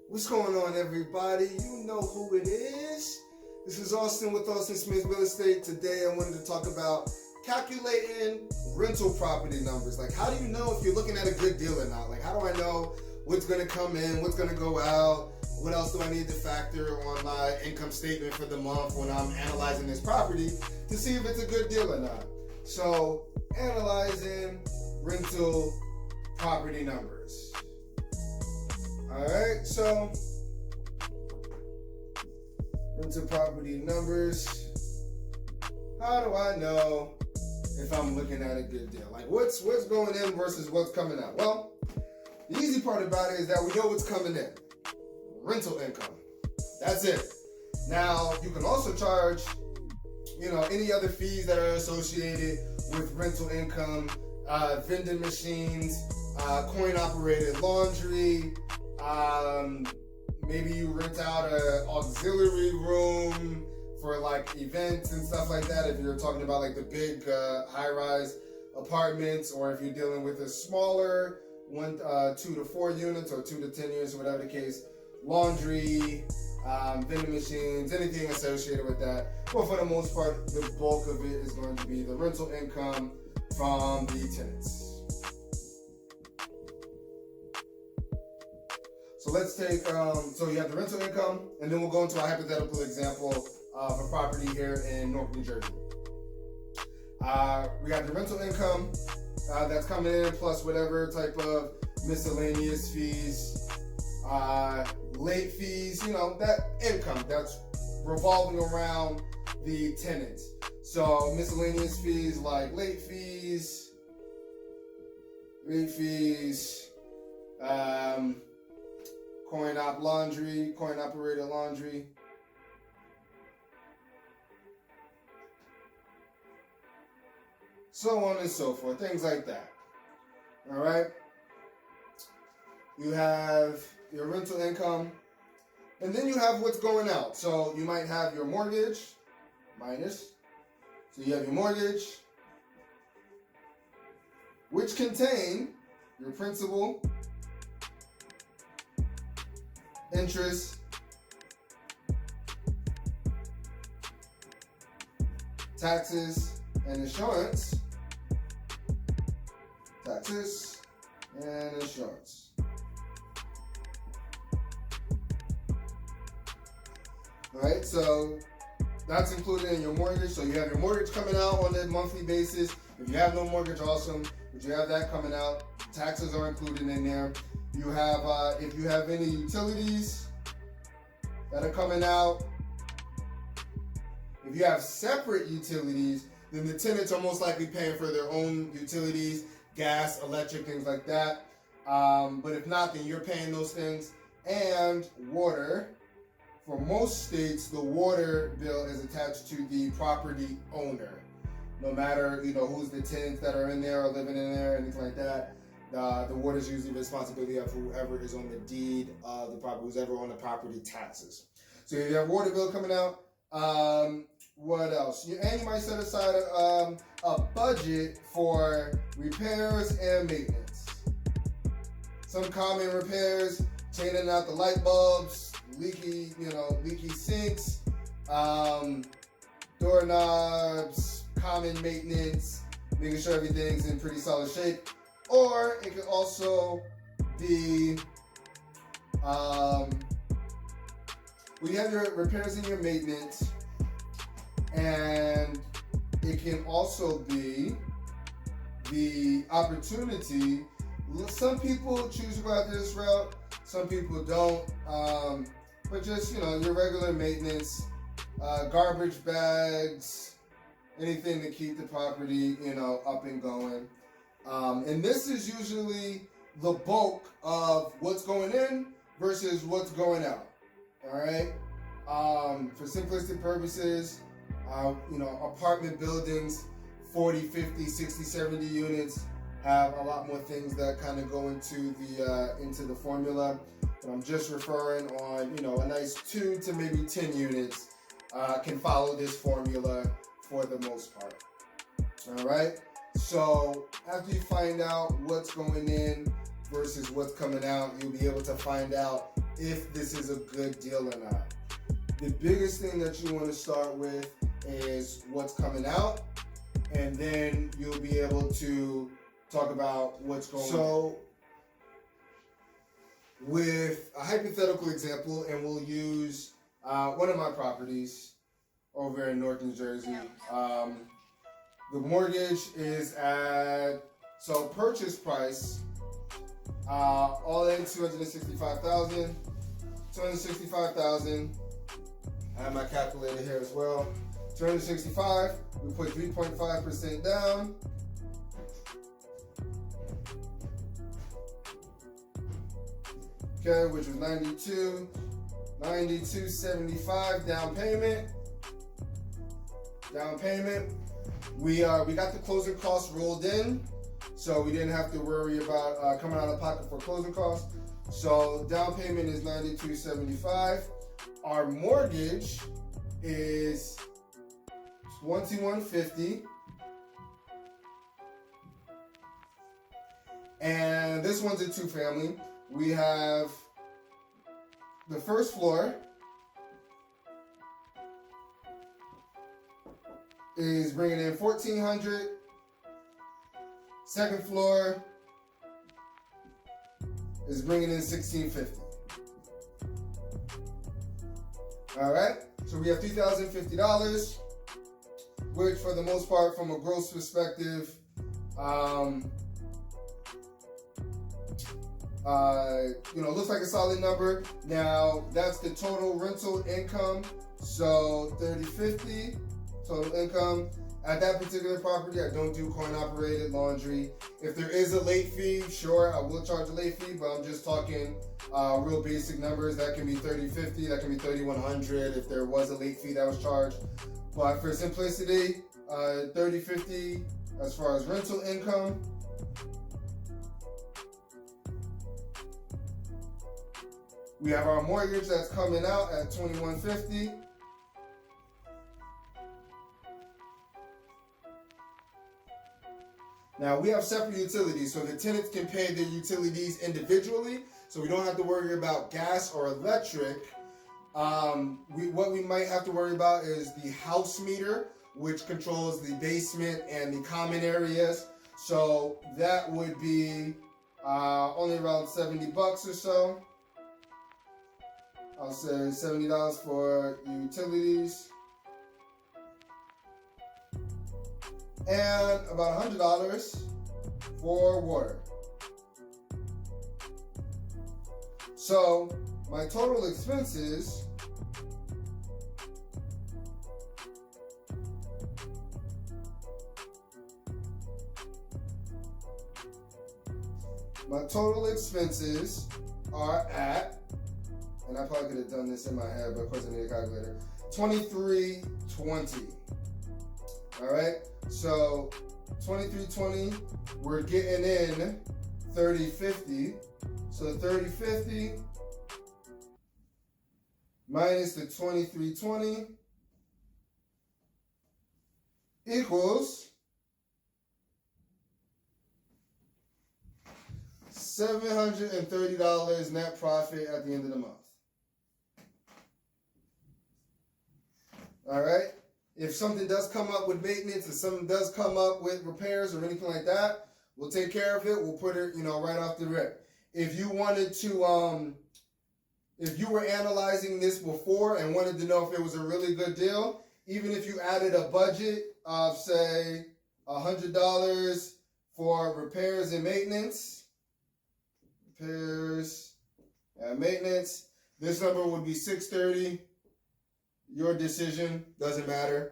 What's going on, everybody? You know who it is. This is Austin with Austin Smith Real Estate. Today I wanted to talk about calculating rental property numbers. Like, how do you know if you're looking at a good deal or not? Like, how do I know what's going to come in, what's going to go out? What else do I need to factor on my income statement for the month when I'm analyzing this property to see if it's a good deal or not? So, analyzing rental property numbers. Alright, so rental property numbers. How do I know if I'm looking at a good deal? Like, what's going in versus what's coming out? Well, the easy part about it is that we know what's coming in. Rental income. That's it. Now, you can also charge, any other fees that are associated with rental income, vending machines, coin-operated laundry. Maybe you rent out an auxiliary room for like events and stuff like that. If you're talking about like the big high-rise apartments, or if you're dealing with a smaller 2 to 4 units or 2 to 10 units, whatever the case, laundry, vending machines, anything associated with that. But for the most part, the bulk of it is going to be the rental income from the tenants. So let's take, so you have the rental income, and then we'll go into a hypothetical example of a property here in Newark, New Jersey. We have the rental income that's coming in, plus whatever type of miscellaneous fees, late fees, that income that's revolving around the tenants. So miscellaneous fees like late fees, coin-operated laundry. So on and so forth, things like that. All right. You have your rental income, and then you have what's going out. So you might have your mortgage minus. So you have your mortgage, which contain your principal, interest, taxes, and insurance. Taxes and insurance. Alright, so that's included in your mortgage. So you have your mortgage coming out on a monthly basis. If you have no mortgage, awesome. But you have that coming out. Taxes are included in there. You have, if you have any utilities that are coming out, if you have separate utilities, then the tenants are most likely paying for their own utilities, gas, electric, things like that. But if not, then you're paying those things. And water. For most states, the water bill is attached to the property owner. No matter, who's the tenants that are in there or living in there, anything like that. The water is usually the responsibility of whoever is on the deed of the property, who's ever on the property taxes. So you have water bill coming out. What else? And you might set aside a budget for repairs and maintenance. Some common repairs: changing out the light bulbs, leaky sinks, doorknobs, common maintenance, making sure everything's in pretty solid shape. Or it could also be when you have your repairs and your maintenance, and it can also be the opportunity. Some people choose to go out this route, some people don't. But just, your regular maintenance, garbage bags, anything to keep the property, up and going. And this is usually the bulk of what's going in versus what's going out. All right. For simplistic purposes, apartment buildings, 40, 50, 60, 70 units have a lot more things that kind of go into the formula. But I'm just referring on, a nice 2 to maybe 10 units can follow this formula for the most part. All right. So after you find out what's going in versus what's coming out, you'll be able to find out if this is a good deal or not. The biggest thing that you want to start with is what's coming out, and then you'll be able to talk about what's going on. So with a hypothetical example, and we'll use one of my properties over in North New Jersey. The mortgage is at, so purchase price, all in $265,000. $265,000. I have my calculator here as well. $265,000. We put 3.5% down. Okay, which was $92.75 down payment. We got the closing costs rolled in, so we didn't have to worry about coming out of pocket for closing costs. So down payment is $92.75. Our mortgage is $21.50, and this one's a 2-family. We have the first floor is bringing in $1,400. Second floor is bringing in $1,650. All right, so we have $3,050, which for the most part, from a gross perspective, looks like a solid number. Now that's the total rental income. So $30.50 total income. At that particular property, I don't do coin operated laundry. If there is a late fee, sure, I will charge a late fee, but I'm just talking real basic numbers. That can be $30.50, that can be $3,100 if there was a late fee that was charged. But for simplicity, $30.50 as far as rental income. We have our mortgage that's coming out at $21.50. Now we have separate utilities, so the tenants can pay their utilities individually, so we don't have to worry about gas or electric. What we might have to worry about is the house meter, which controls the basement and the common areas. So that would be only around $70 or so. I'll say $70 for utilities. And about $100 for water. So my total expenses are at, and I probably could have done this in my head, but of course I need a calculator, $23.20. All right, so $23.20, we're getting in $30.50. So $30.50 minus the $23.20 equals $730 net profit at the end of the month. All right. If something does come up with maintenance, if something does come up with repairs or anything like that, we'll take care of it. We'll put it, right off the rip. If you wanted to, if you were analyzing this before and wanted to know if it was a really good deal, even if you added a budget of, say, $100 for repairs and maintenance, this number would be $630. Your decision, doesn't matter.